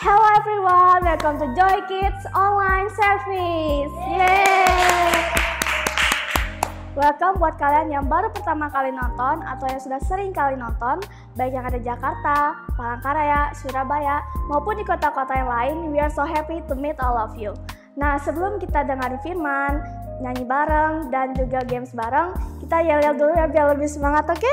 Hello everyone, welcome to Joy Kids Online Service. Yeay! Welcome buat kalian yang baru pertama kali nonton atau yang sudah sering kali nonton, baik yang ada di Jakarta, Palangkaraya, Surabaya, maupun di kota-kota yang lain. We are so happy to meet all of you. Nah, sebelum kita dengerin firman, nyanyi bareng, dan juga games bareng, kita yel-yel dulu ya biar lebih semangat, oke?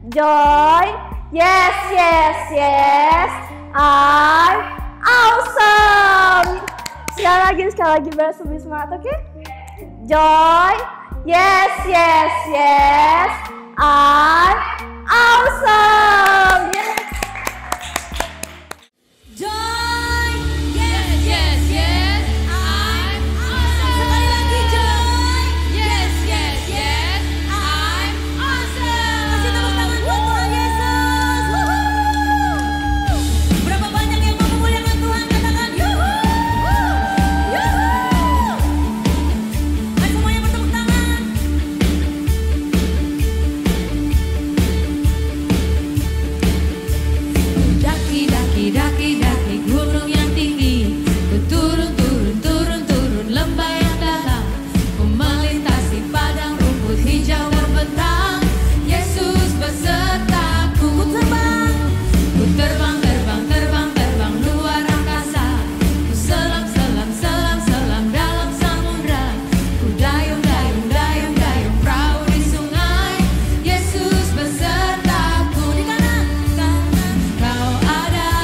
Joy, yes, yes, yes, I'm awesome. Sekali lagi biar lebih semangat, oke? Joy, yes, yes, yes, I'm awesome. Yes. Joy, yes, yes, yes, I'm awesome. Sekali lagi Joy, yes, yes, yes, I'm awesome. Kasih tepuk tangan buat Tuhan Yesus. Woohoo. Berapa banyak yang mau memuliakan Tuhan, katakan yuhu, yuhu. Ayo semuanya bertepuk tangan. Daki gunung yang tinggi, ku turun lembah yang dalam, ku melintasi padang rumput hijau terbentang. Yesus besertaku, ku terbang luar angkasa, ku selam dalam samudra, ku dayung perahu di sungai. Yesus besertaku, di kanan kau ada,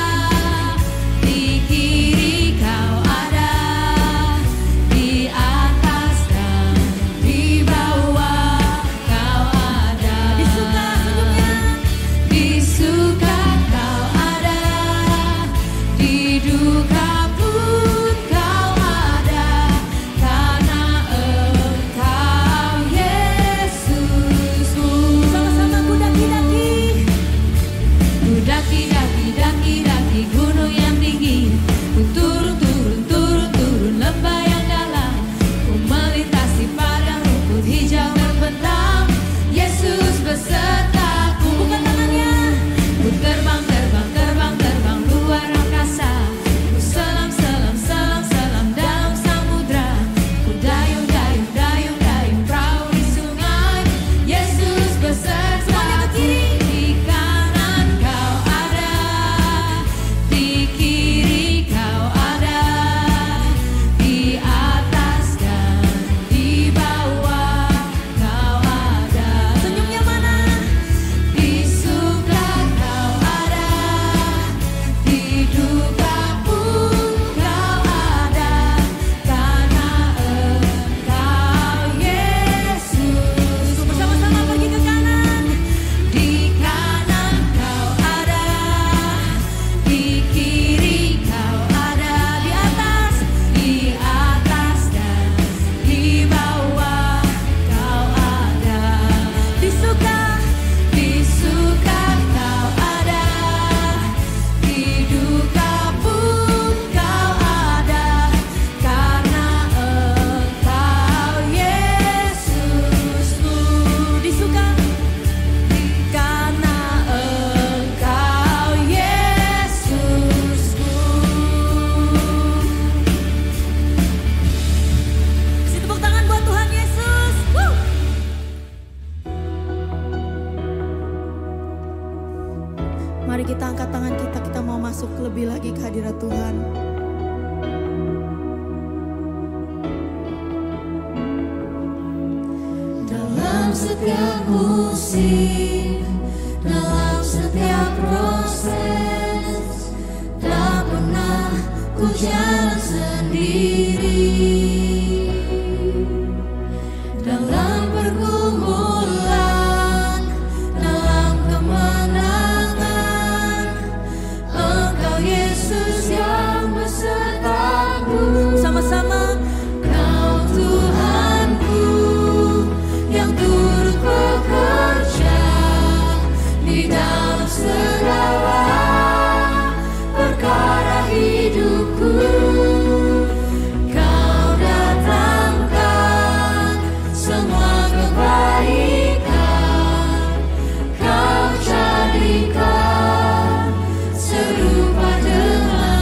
di kiri kau ada, di atas dan di bawah kau ada. Di suka senyumnya, di suka kau ada, di duka pun kau ada, karena Engkau Yesus. Sama-sama ku daki gunung yang tinggi, ku turun lembah yang dalam, ku melintasi padang rumput hijau terbentang. Yesus besertaku, bukan tangannya, ku terbang luar angkasa, ku selam dalam samudra, ku dayung perahu di sungai. Yesus besertaku, di kanan kau ada, di kiri kau ada, di atas dan di bawah kau ada. Senyumnya mana? Di suka kau ada, di duka pun kau ada, karena Engkau Yesus. Bersama-sama pergi ke kanan. Di kanan kau ada, di kiri kau ada, di atas dan di bawah kau ada. Di suka kau ada, di duka pun kau ada, karena Engkau Yesusku. Di suka, karena Engkau Yesusku. Kasih tepuk tangan buat Tuhan Yesus. Woo! Mari kita angkat tangan kita mau masuk lebih lagi ke hadirat Tuhan. Dalam setiap musim, dalam setiap proses, tak pernah ku jalan sendiri. Dalam pergumulan, dalam kemenangan, Engkau Yesus yang besertaku. Sama-sama, Kau Tuhanku yang turut bekerja di dalam segala perkara hidupku. Kau datangkan semua kebaikan, Kau jadikan serupa dengan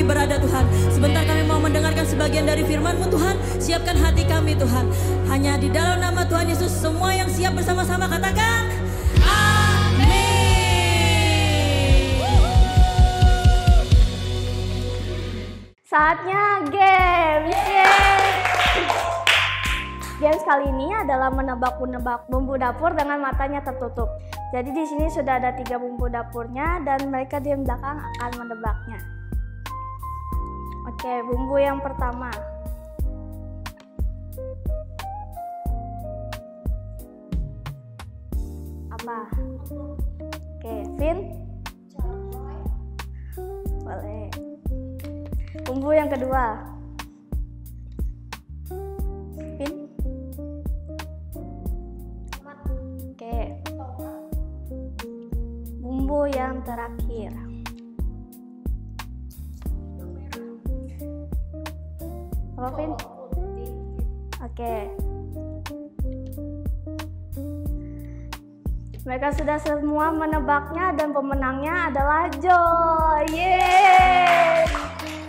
kami berada Tuhan. Sebentar kami mau mendengarkan sebagian dari firman-Mu Tuhan. Siapkan hati kami Tuhan. Hanya di dalam nama Tuhan Yesus semua yang siap bersama-sama katakan Saatnya games. Yeay. Games kali ini adalah menebak bumbu dapur dengan matanya tertutup. Jadi di sini sudah ada 3 bumbu dapurnya dan mereka di belakang akan menebaknya. Oke, bumbu yang pertama. Apa? Oke, Vin. Boleh. Bumbu yang kedua. Vin. Oke. Bumbu yang terakhir. Apa, Vin? Oke. Mereka sudah semua menebaknya dan pemenangnya adalah Joy. Yeay!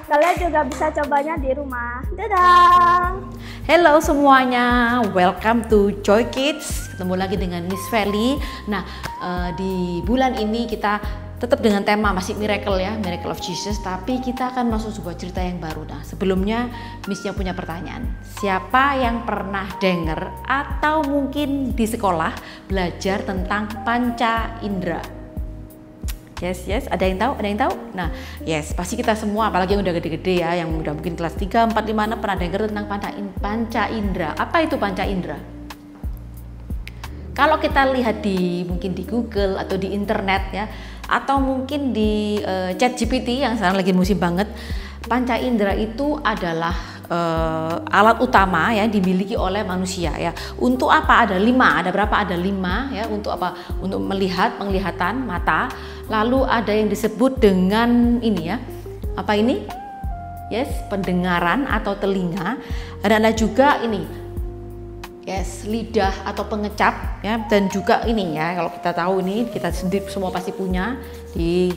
Kalian juga bisa cobanya di rumah. Dadah! Hello semuanya, welcome to Joy Kids. Ketemu lagi dengan Miss Feli. Nah, di bulan ini kita tetap dengan tema masih miracle ya, Miracle of Jesus. Tapi kita akan masuk sebuah cerita yang baru. Nah, sebelumnya Missnya punya pertanyaan. Siapa yang pernah dengar atau mungkin di sekolah belajar tentang panca indera? Yes, ada yang tahu? Nah, yes, pasti kita semua, apalagi yang udah gede-gede ya, yang udah mungkin kelas 3, 4, 5, 6 pernah dengar tentang panca indera. Apa itu panca indera? Kalau kita lihat mungkin di Google atau di internet ya, atau mungkin di ChatGPT yang sekarang lagi musim banget, panca indera itu adalah alat utama ya dimiliki oleh manusia ya. Untuk apa? Ada 5, ada berapa? Ada 5 ya. Untuk apa? Untuk melihat, penglihatan mata. Lalu ada yang disebut dengan ini ya. Apa ini? Yes, pendengaran atau telinga. Dan ada juga ini. Yes, lidah atau pengecap ya, dan juga ini ya, kalau kita tahu ini kita sendiri semua pasti punya di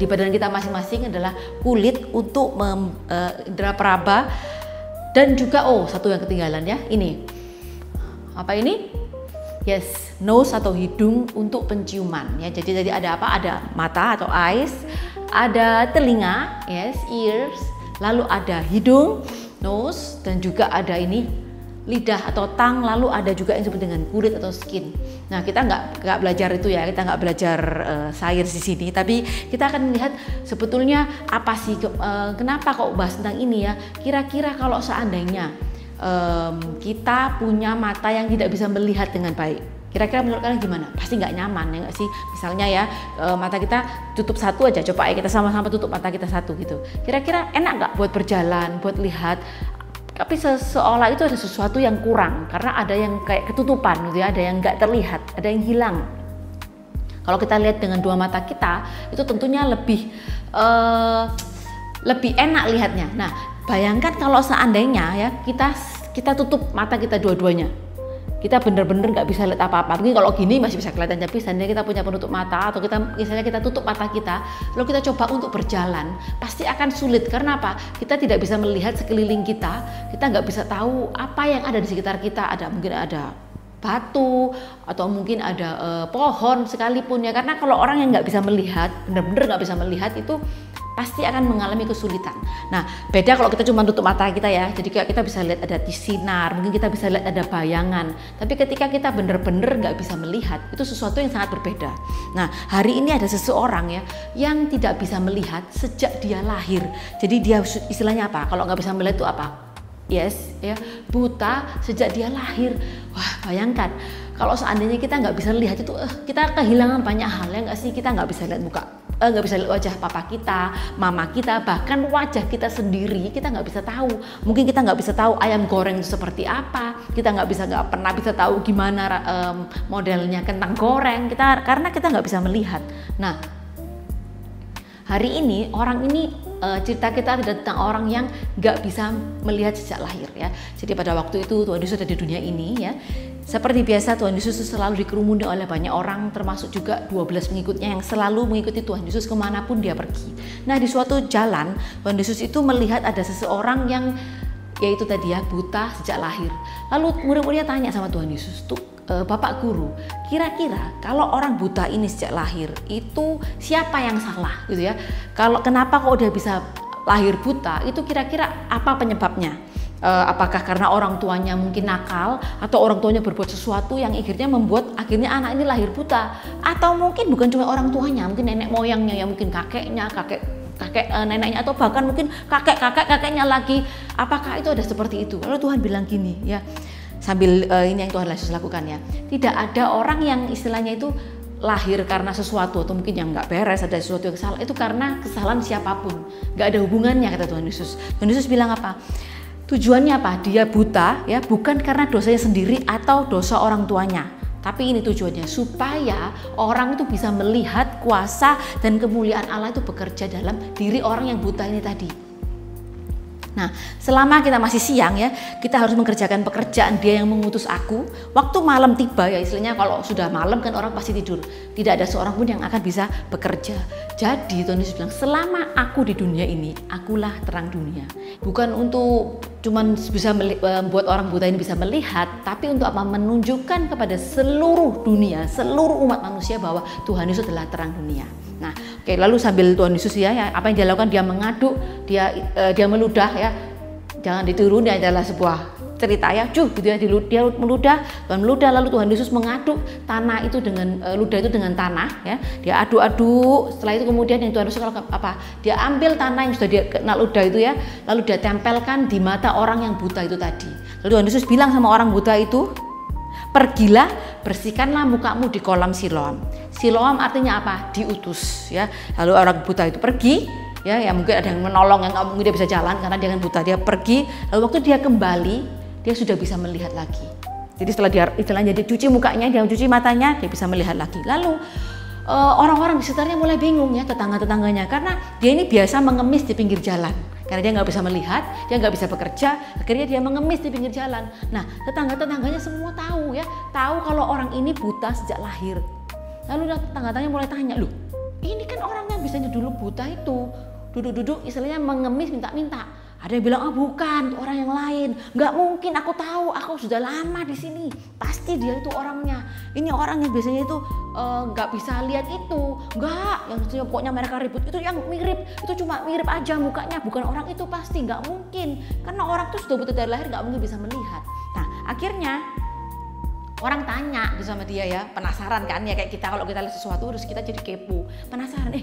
badan kita masing-masing adalah kulit untuk indera peraba, dan juga satu yang ketinggalan ya, ini apa ini? Yes, nose atau hidung untuk penciuman ya. Jadi ada apa? Ada mata atau eyes, ada telinga, yes, ears, lalu ada hidung, nose, dan juga ada ini lidah atau tang, lalu ada juga yang disebut dengan kulit atau skin. Nah, kita nggak belajar itu ya, kita nggak belajar sains di sini, tapi kita akan melihat sebetulnya apa sih, kenapa kok bahas tentang ini ya. Kira-kira kalau seandainya kita punya mata yang tidak bisa melihat dengan baik, kira-kira menurut kalian gimana? Pasti nggak nyaman ya nggak sih? Misalnya ya, mata kita tutup satu aja, coba ya kita sama-sama tutup mata kita satu gitu. Kira-kira enak nggak buat berjalan, buat lihat? Tapi seolah itu ada sesuatu yang kurang karena ada yang kayak ketutupan gitu ya, ada yang nggak terlihat, ada yang hilang. Kalau kita lihat dengan 2 mata kita, itu tentunya lebih enak lihatnya. Nah, bayangkan kalau seandainya ya kita tutup mata kita dua-duanya, kita bener-bener nggak bisa lihat apa-apa. Mungkin kalau gini masih bisa kelihatan, tapi seandainya kita punya penutup mata atau misalnya kita tutup mata kita, lalu kita coba untuk berjalan, pasti akan sulit. Karena apa? Kita tidak bisa melihat sekeliling kita nggak bisa tahu apa yang ada di sekitar kita. Mungkin ada batu atau mungkin ada pohon sekalipun ya. Karena kalau orang yang nggak bisa melihat, bener-bener nggak bisa melihat, itu pasti akan mengalami kesulitan. Nah, beda kalau kita cuma tutup mata kita ya. Jadi kita bisa lihat ada sinar, mungkin kita bisa lihat ada bayangan. Tapi ketika kita benar-benar nggak bisa melihat, itu sesuatu yang sangat berbeda. Nah, hari ini ada seseorang ya yang tidak bisa melihat sejak dia lahir. Jadi dia istilahnya apa? Kalau nggak bisa melihat itu apa? Yes, ya, buta sejak dia lahir. Wah, bayangkan kalau seandainya kita nggak bisa lihat itu, kita kehilangan banyak hal ya nggak sih? Kita nggak bisa lihat muka, nggak bisa lihat wajah papa kita, mama kita, bahkan wajah kita sendiri kita nggak bisa tahu. Mungkin kita nggak bisa tahu ayam goreng itu seperti apa, kita nggak pernah bisa tahu gimana modelnya kentang goreng, karena kita nggak bisa melihat. Nah, hari ini orang ini cerita kita adalah tentang orang yang nggak bisa melihat sejak lahir ya. Jadi pada waktu itu Tuhan Yesus ada di dunia ini ya. Seperti biasa Tuhan Yesus selalu dikerumuni oleh banyak orang, termasuk juga 12 pengikutnya yang selalu mengikuti Tuhan Yesus kemanapun dia pergi. Nah di suatu jalan Tuhan Yesus itu melihat ada seseorang yang yaitu tadi ya buta sejak lahir. Lalu murid-muridnya tanya sama Tuhan Yesus, tuh Bapak Guru, kira-kira kalau orang buta ini sejak lahir itu siapa yang salah gitu ya? Kenapa kok dia bisa lahir buta? Itu kira-kira apa penyebabnya? Apakah karena orang tuanya mungkin nakal atau orang tuanya berbuat sesuatu yang akhirnya membuat anak ini lahir buta, atau mungkin bukan cuma orang tuanya, mungkin nenek moyangnya ya, mungkin kakeknya, kakek neneknya, atau bahkan mungkin kakeknya lagi. Apakah itu ada seperti itu? Lalu Tuhan bilang gini ya, sambil ini yang Tuhan Yesus lakukan ya, tidak ada orang yang istilahnya itu lahir karena sesuatu atau mungkin yang nggak beres, ada sesuatu yang salah, itu karena kesalahan siapapun, nggak ada hubungannya, kata Tuhan Yesus. Tuhan Yesus bilang apa? Tujuannya apa? Dia buta ya, bukan karena dosanya sendiri atau dosa orang tuanya. Tapi ini tujuannya supaya orang itu bisa melihat kuasa dan kemuliaan Allah itu bekerja dalam diri orang yang buta ini tadi. Nah, selama kita masih siang ya, kita harus mengerjakan pekerjaan Dia yang mengutus aku. Waktu malam tiba ya, istilahnya kalau sudah malam kan orang pasti tidur. Tidak ada seorang pun yang akan bisa bekerja. Jadi Tuhan Yesus bilang, selama aku di dunia ini, akulah terang dunia. Bukan untuk cuman bisa membuat orang buta ini bisa melihat, tapi untuk apa? Menunjukkan kepada seluruh dunia, seluruh umat manusia bahwa Tuhan Yesus adalah terang dunia. Nah, oke, lalu sambil Tuhan Yesus ya, apa yang dia lakukan? Dia mengaduk, dia meludah ya. Jangan ditiru, ini adalah sebuah cerita ya, gitu ya, dia meludah, lalu Tuhan Yesus mengaduk tanah itu dengan ludah itu dengan tanah ya. Dia aduk-aduk, setelah itu kemudian yang Tuhan Yesus lakukan apa? Dia ambil tanah yang sudah dia kena ludah itu ya, lalu dia tempelkan di mata orang yang buta itu tadi. Lalu Tuhan Yesus bilang sama orang buta itu, pergilah, bersihkanlah mukamu di kolam Siloam. Siloam artinya apa? Diutus ya. Lalu orang buta itu pergi ya, mungkin ada yang menolong, yang nggak mungkin dia bisa jalan karena dia kan buta. Dia pergi, lalu waktu dia kembali, dia sudah bisa melihat lagi. Jadi setelah dia istilahnya dia cuci mukanya, dia cuci matanya, dia bisa melihat lagi. Lalu orang-orang di sekitarnya mulai bingung ya, tetangga-tetangganya, karena dia ini biasa mengemis di pinggir jalan. Karena dia nggak bisa melihat, dia nggak bisa bekerja, akhirnya dia mengemis di pinggir jalan. Nah, tetangga-tetangganya semua tahu ya, tahu kalau orang ini buta sejak lahir. Lalu tetangga-tetangganya mulai tanya, loh, ini kan orang yang biasanya dulu buta itu, duduk-duduk istilahnya mengemis minta-minta. Ada yang bilang, bukan, orang yang lain. Nggak mungkin, aku tahu, aku sudah lama di sini. Pasti dia itu orangnya. Ini orang yang biasanya itu nggak bisa lihat itu. Nggak, yang pokoknya mereka ribut itu yang mirip. Itu cuma mirip aja mukanya, bukan orang itu pasti. Nggak mungkin, karena orang itu sudah buta dari lahir, nggak mungkin bisa melihat. Nah, akhirnya orang tanya gitu sama dia ya, penasaran kan ya, kayak kita kalau kita lihat sesuatu terus kita jadi kepo, penasaran.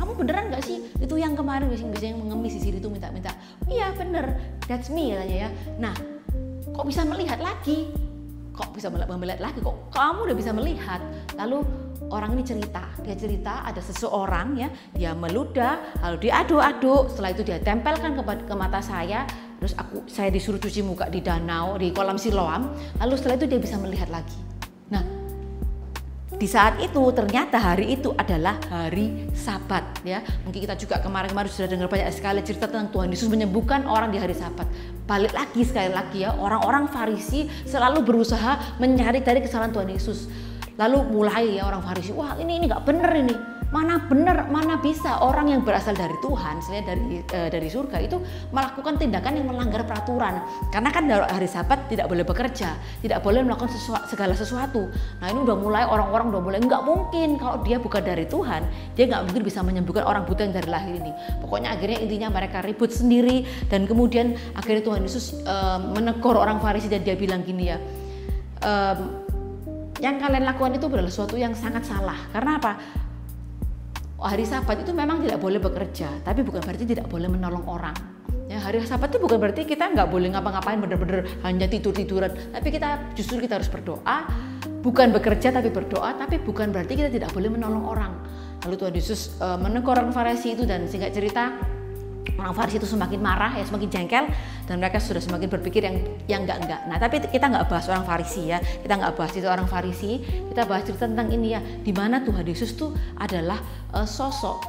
Kamu beneran nggak sih itu yang kemarin biasanya yang mengemis di sini tuh minta-minta? Iya bener, that's me katanya ya. Nah, kok bisa melihat lagi? Kok bisa melihat lagi? Kok kamu udah bisa melihat? Lalu orang ini cerita, dia cerita ada seseorang ya, dia meludah, lalu diaduk-aduk, setelah itu dia tempelkan ke mata saya, terus saya disuruh cuci muka di danau, di kolam Siloam, lalu setelah itu dia bisa melihat lagi. Nah, di saat itu ternyata hari itu adalah hari Sabat ya. Mungkin kita juga kemarin-kemarin sudah dengar banyak sekali cerita tentang Tuhan Yesus menyembuhkan orang di hari Sabat. Balik lagi sekali lagi ya, orang-orang Farisi selalu berusaha mencari-cari kesalahan Tuhan Yesus. Lalu mulai ya orang Farisi, wah ini nggak bener ini. Mana benar, mana bisa orang yang berasal dari Tuhan, selain dari surga itu melakukan tindakan yang melanggar peraturan. Karena kan hari Sabat tidak boleh bekerja, tidak boleh melakukan segala sesuatu. Nah ini udah mulai orang-orang udah mulai nggak mungkin kalau dia bukan dari Tuhan, dia nggak mungkin bisa menyembuhkan orang buta yang dari lahir ini. Pokoknya akhirnya intinya mereka ribut sendiri dan kemudian akhirnya Tuhan Yesus menegur orang Farisi dan dia bilang gini ya. Yang kalian lakukan itu adalah sesuatu yang sangat salah. Karena apa? Hari Sabat itu memang tidak boleh bekerja, tapi bukan berarti tidak boleh menolong orang. Ya, hari Sabat itu bukan berarti kita nggak boleh ngapa-ngapain, bener-bener hanya tidur-tiduran. Tapi kita harus berdoa, bukan bekerja tapi berdoa. Tapi bukan berarti kita tidak boleh menolong orang. Lalu Tuhan Yesus menegur orang Farisi itu dan singkat cerita orang Farisi itu semakin marah ya, semakin jengkel dan mereka sudah semakin berpikir yang enggak. Nah tapi kita nggak bahas orang Farisi ya, kita nggak bahas itu orang Farisi, kita bahas cerita tentang ini ya, di mana Tuhan Yesus itu adalah sosok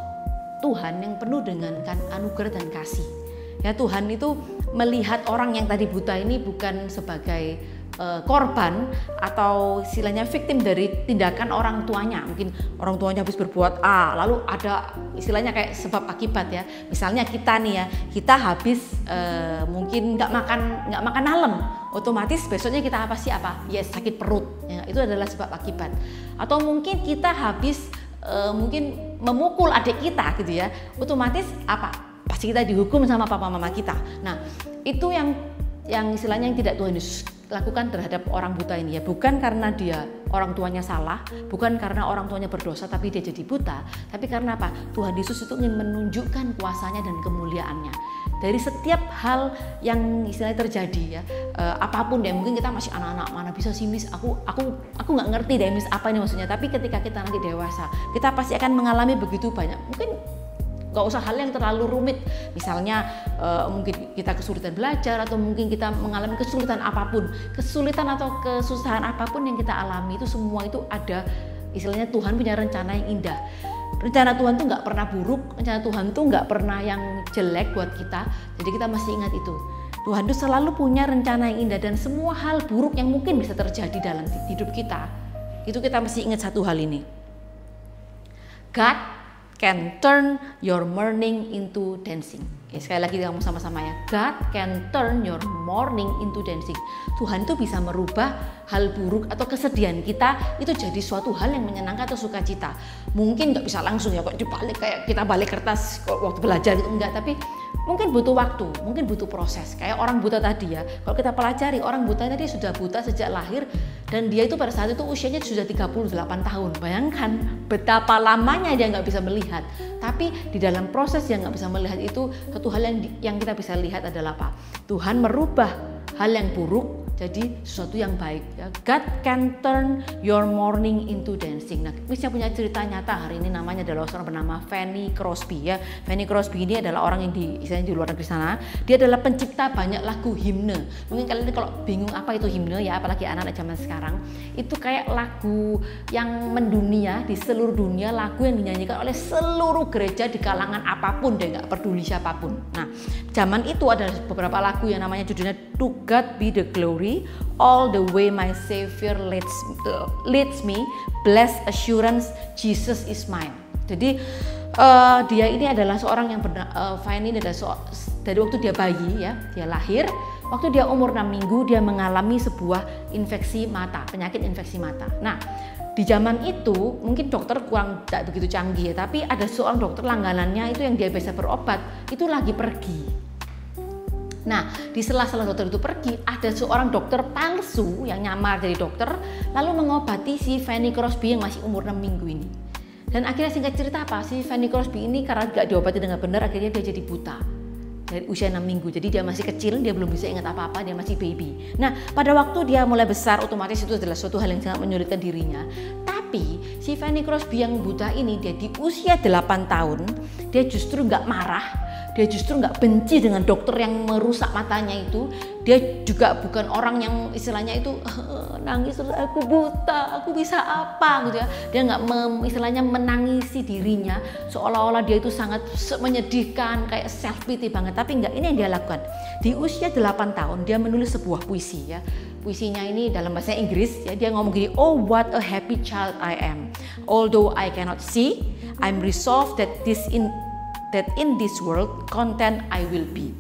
Tuhan yang penuh dengan anugerah dan kasih. Ya, Tuhan itu melihat orang yang tadi buta ini bukan sebagai korban atau istilahnya victim dari tindakan orang tuanya. Mungkin orang tuanya habis berbuat A, lalu ada istilahnya kayak sebab akibat ya. Misalnya kita nih ya, kita habis mungkin nggak makan malam, otomatis besoknya kita yes, sakit perut ya, itu adalah sebab akibat. Atau mungkin kita habis mungkin memukul adik kita gitu ya, otomatis pasti kita dihukum sama papa mama kita. Nah, itu yang istilahnya yang tidak Tuhan Yesus lakukan terhadap orang buta ini ya, bukan karena dia orang tuanya salah, bukan karena orang tuanya berdosa tapi dia jadi buta, tapi karena apa? Tuhan Yesus itu ingin menunjukkan kuasanya dan kemuliaannya dari setiap hal yang istilahnya terjadi ya, apapun deh. Mungkin kita masih anak-anak, mana bisa sih Miss, aku nggak ngerti deh Miss apa ini maksudnya, tapi ketika kita nanti dewasa kita pasti akan mengalami begitu banyak, mungkin gak usah hal yang terlalu rumit, misalnya mungkin kita kesulitan belajar atau mungkin kita mengalami kesulitan apapun, kesulitan atau kesusahan apapun yang kita alami, itu semua itu ada istilahnya Tuhan punya rencana yang indah. Rencana Tuhan tuh nggak pernah buruk, rencana Tuhan tuh nggak pernah yang jelek buat kita, jadi kita mesti ingat itu. Tuhan tuh selalu punya rencana yang indah, dan semua hal buruk yang mungkin bisa terjadi dalam hidup kita, itu kita mesti ingat satu hal ini. God can turn your mourning into dancing. Oke, sekali lagi kamu sama-sama ya. God can turn your mourning into dancing. Tuhan itu bisa merubah hal buruk atau kesedihan kita itu jadi suatu hal yang menyenangkan atau sukacita. Mungkin nggak bisa langsung ya, kok dibalik kayak kita balik kertas waktu belajar itu enggak, tapi mungkin butuh waktu, mungkin butuh proses. Kayak orang buta tadi ya, kalau kita pelajari, orang buta tadi sudah buta sejak lahir, dan dia itu pada saat itu usianya sudah 38 tahun. Bayangkan betapa lamanya dia nggak bisa melihat. Tapi di dalam proses yang nggak bisa melihat itu, satu hal yang kita bisa lihat adalah apa? Tuhan merubah hal yang buruk jadi sesuatu yang baik. God can turn your mourning into dancing. Nah, Miss punya cerita nyata hari ini, namanya adalah seorang bernama Fanny Crosby ya. Fanny Crosby ini adalah orang yang istilahnya di luar negeri sana. Dia adalah pencipta banyak lagu himne. Mungkin kalian ini kalau bingung apa itu himne ya, apalagi anak-anak zaman sekarang, itu kayak lagu yang mendunia di seluruh dunia, lagu yang dinyanyikan oleh seluruh gereja di kalangan apapun deh, nggak peduli siapapun. Nah, zaman itu ada beberapa lagu yang namanya judulnya To God Be the Glory, All the Way My Savior leads me, Blessed Assurance, Jesus is mine. Jadi dia ini adalah seorang yang Fanny ini adalah dari waktu dia bayi ya, dia lahir, waktu dia umur 6 minggu dia mengalami sebuah infeksi mata, penyakit infeksi mata. Nah, di zaman itu mungkin dokter kurang tidak begitu canggih ya, tapi ada seorang dokter langganannya itu yang dia biasa berobat itu lagi pergi. Nah, di sela-sela dokter itu pergi, ada seorang dokter palsu yang nyamar jadi dokter lalu mengobati si Fanny Crosby yang masih umur 6 minggu ini. Dan akhirnya singkat cerita apa? Si Fanny Crosby ini karena gak diobati dengan benar, akhirnya dia jadi buta dari usia 6 minggu. Jadi dia masih kecil, dia belum bisa ingat apa-apa, dia masih baby. Nah, pada waktu dia mulai besar, otomatis itu adalah suatu hal yang sangat menyulitkan dirinya. Tapi si Fanny Crosby yang buta ini, dia di usia 8 tahun, dia justru gak marah. Dia justru nggak benci dengan dokter yang merusak matanya itu. Dia juga bukan orang yang istilahnya itu nangis terus aku buta, aku bisa apa gitu ya. Dia nggak istilahnya menangisi dirinya seolah-olah dia itu sangat menyedihkan, kayak self pity banget. Tapi nggak, ini yang dia lakukan. Di usia 8 tahun dia menulis sebuah puisi ya. Puisinya ini dalam bahasa Inggris ya, dia ngomong gini, oh what a happy child I am. Although I cannot see, I'm resolved that in this world content I will be.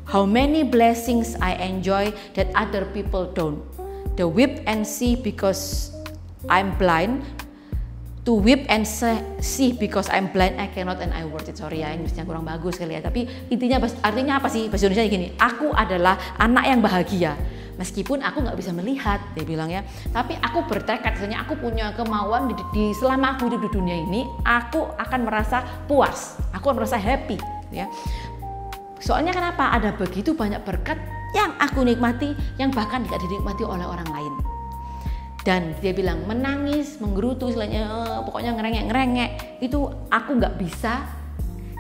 How many blessings I enjoy that other people don't. To weep and see because I'm blind. To weep and see because I'm blind, I cannot and I worth it. Sorry ya, Inggrisnya kurang bagus kali ya. Tapi artinya apa sih? Bahasa Indonesia gini, aku adalah anak yang bahagia. Meskipun aku nggak bisa melihat, dia bilang ya, tapi aku bertekad, misalnya aku punya kemauan di selama aku hidup di dunia ini, aku akan merasa puas, aku akan merasa happy, ya. Soalnya kenapa? Ada begitu banyak berkat yang aku nikmati, yang bahkan tidak dinikmati oleh orang lain. Dan dia bilang menangis, menggerutu, istilahnya pokoknya ngerengek-ngerengek, itu aku nggak bisa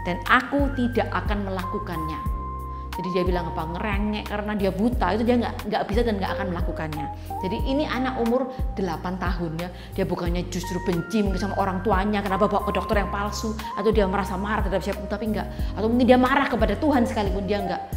dan aku tidak akan melakukannya. Jadi dia bilang apa, ngerengek karena dia buta, itu dia nggak bisa dan nggak akan melakukannya. Jadi ini anak umur 8 tahun ya, dia bukannya justru benci mungkin sama orang tuanya, kenapa bawa ke dokter yang palsu, atau dia merasa marah terhadap siapapun, tapi enggak. Atau mungkin dia marah kepada Tuhan sekalipun, dia enggak.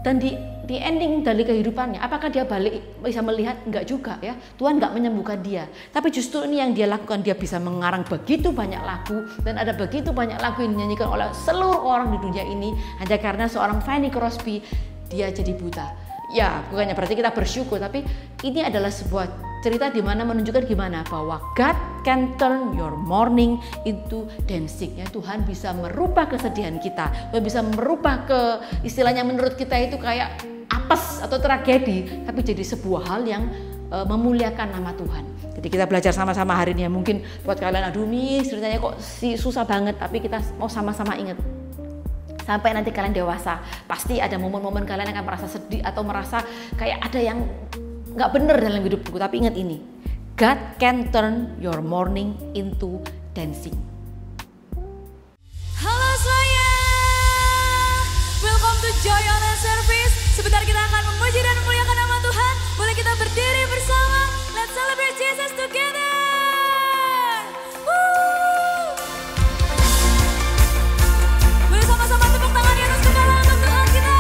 Dan di ending dari kehidupannya, apakah dia balik bisa melihat? Enggak juga ya. Tuhan enggak menyembuhkan dia. Tapi justru ini yang dia lakukan, dia bisa mengarang begitu banyak lagu dan ada begitu banyak lagu yang dinyanyikan oleh seluruh orang di dunia ini hanya karena seorang Fanny Crosby dia jadi buta. Ya, bukannya berarti kita bersyukur, tapi ini adalah sebuah cerita di mana menunjukkan gimana bahwa God can turn your mourning into dancing. Ya, Tuhan bisa merubah kesedihan kita, Tuhan bisa merubah istilahnya menurut kita itu kayak apes atau tragedi, tapi jadi sebuah hal yang memuliakan nama Tuhan. Jadi kita belajar sama-sama hari ini ya. Mungkin buat kalian, aduh Miss ceritanya kok susah banget, tapi kita mau sama-sama ingat. Sampai nanti kalian dewasa, pasti ada momen-momen kalian akan merasa sedih atau merasa kayak ada yang nggak bener dalam hidupku. Tapi ingat ini, God can turn your mourning into dancing. Halo semuanya, welcome to Joy Online Service. Sebentar kita akan memuji dan memuliakan nama Tuhan. Boleh kita berdiri bersama, let's celebrate Jesus together. Boleh sama-sama tepuk tangan di atas kepala untuk Tuhan kita.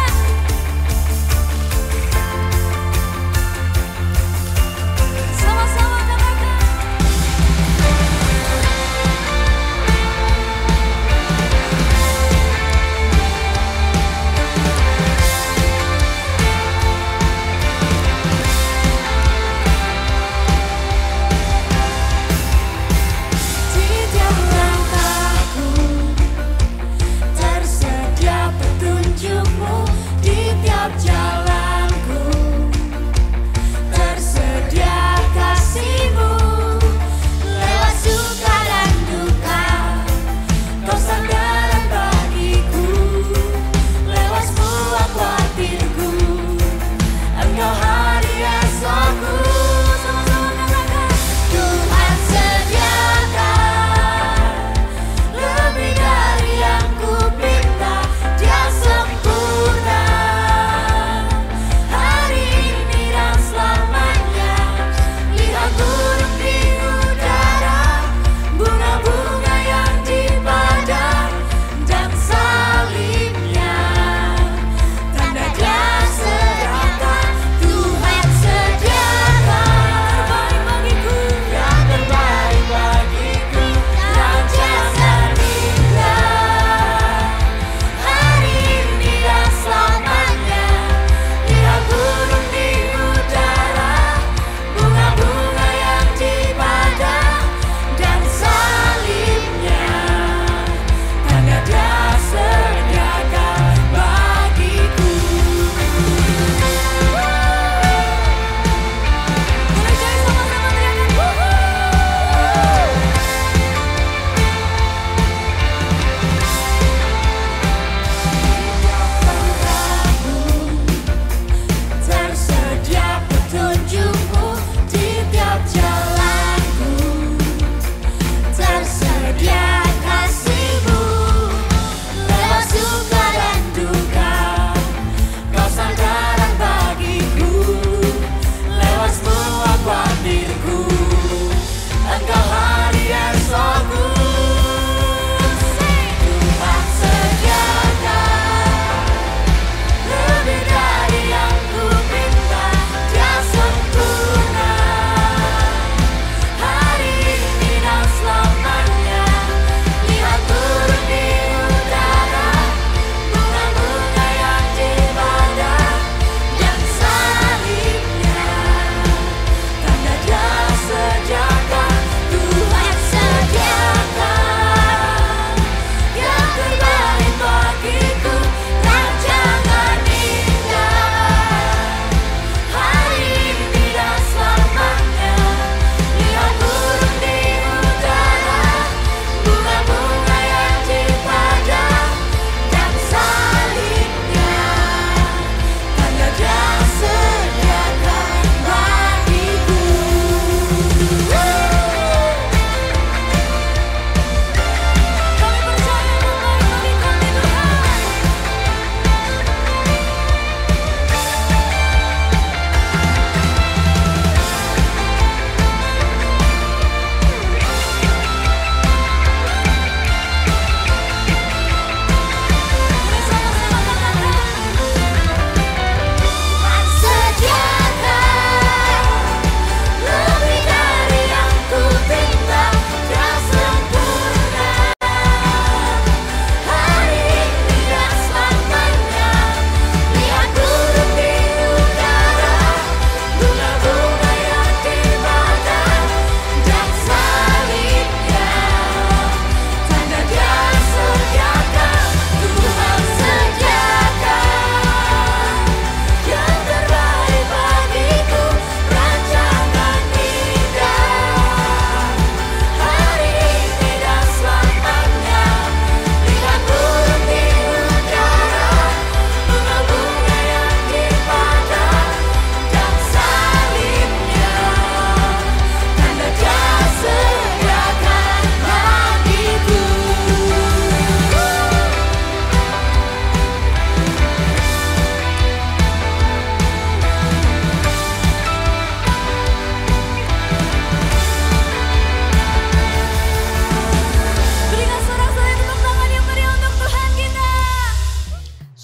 Sama-sama katakan.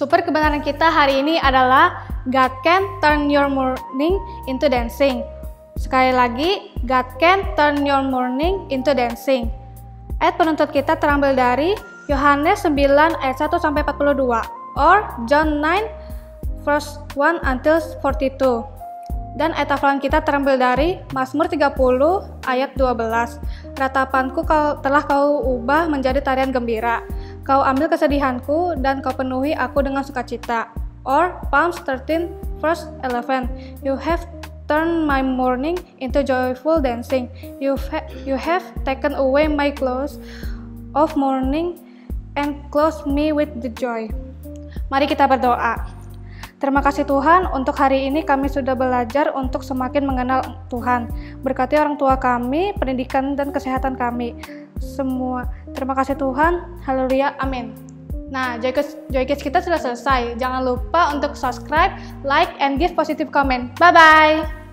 Super kebenaran kita hari ini adalah God can turn your mourning into dancing. Sekali lagi, God can turn your mourning into dancing. Ayat penuntut kita terambil dari Yohanes 9 ayat 1 sampai 42 or John 9 verse 1 until 42. Dan ayat hafalan kita terambil dari Mazmur 30 ayat 12. Ratapanku telah kau ubah menjadi tarian gembira. Kau ambil kesedihanku dan kau penuhi aku dengan sukacita. Or Psalms 13 verse 11. You have turned my mourning into joyful dancing. You have taken away my clothes of mourning and clothed me with the joy. Mari kita berdoa. Terima kasih Tuhan, untuk hari ini kami sudah belajar untuk semakin mengenal Tuhan. Berkati orang tua kami, pendidikan dan kesehatan kami semua. Terima kasih Tuhan. Haleluya. Amin. Nah, Joykids kita sudah selesai. Jangan lupa untuk subscribe, like, and give positive comment. Bye-bye.